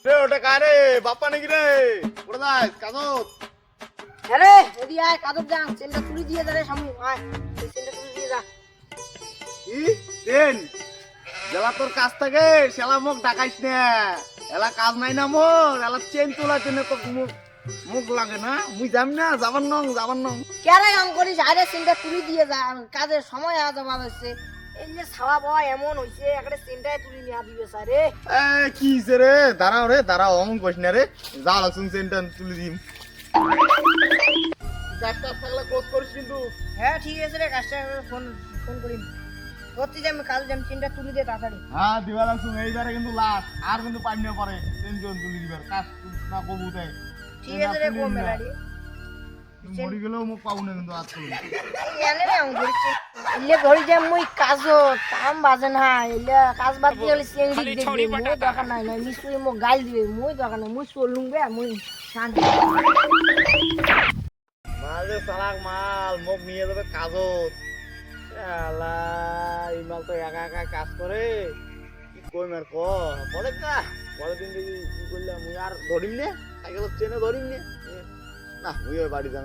রে ওটা কারে বাপ্পা নাকি রে? ওটা যাস কাজত? আরে এদি আয় কাদর যা চেনটা তুলি দিয়ে দে রে সামু আয় এই চেনটা তুলি দিয়ে যা ই দেন জেলা তোর কাজ থাকে শালা মুখ ডাকাইস না। এলা কাজ নাই না মোর, এলা চেন তোলার জন্য তো মুখ মুখ লাগে না। মুই যাম না, যাবার নং। কেরে অঙ্ক করিস আরে চেনটা তুলি দিয়ে যা কাজের সময় আজ আমার হচ্ছে এই যে ছাওয়া বাবা এমন হইছে একটা চেনটাই তুলি নিয়ে দিবে স্যারে এ কি হইছে রে? দাঁড়াও অমন কইস না রে। যা লাগছুন চেনটা তুলে দিম। কাজটা থাকলে ক্লোজ করিস কিন্তু। হ্যাঁ ঠিক আছে রে কাজটা ফোন ফোন করিম করতে যাই আমি কাল যাম চেনটা তুলি দে তাড়াতাড়ি হ্যাঁ দিবা লাগছুন এইবারে কিন্তু লাস্ট আর কিন্তু পাইনি পরে চেনজন তুলে দিবার কাজ না কবু তাই। ঠিক আছে রে কম মেলাড়ি মরি গেলেও মুখ পাবো না কিন্তু আজ করুন। এনে রে অঙ্ক করিস ইলে ঘড়ি যাম মুই কাজ কাম বাজে না ইলে কাজ বাদ দিয়ে হলে চেঙ্গি দেখবে মুই দরকার নাই না মিস্ত্রি মোক গাল দিবে মুই দরকার নাই মুই চলুম বে মুই শান্তি মাল যে চালাক মাল মোক নিয়ে যাবে কাজত। আলা এই মাল তো একা একা কাজ করে কি কইম আর ক পরে কা পরের দিন দেখি কি করলাম মুই আর ধরিম নে সাইকেল চেনে ধরিম নে না মুই ওই বাড়ি যাম।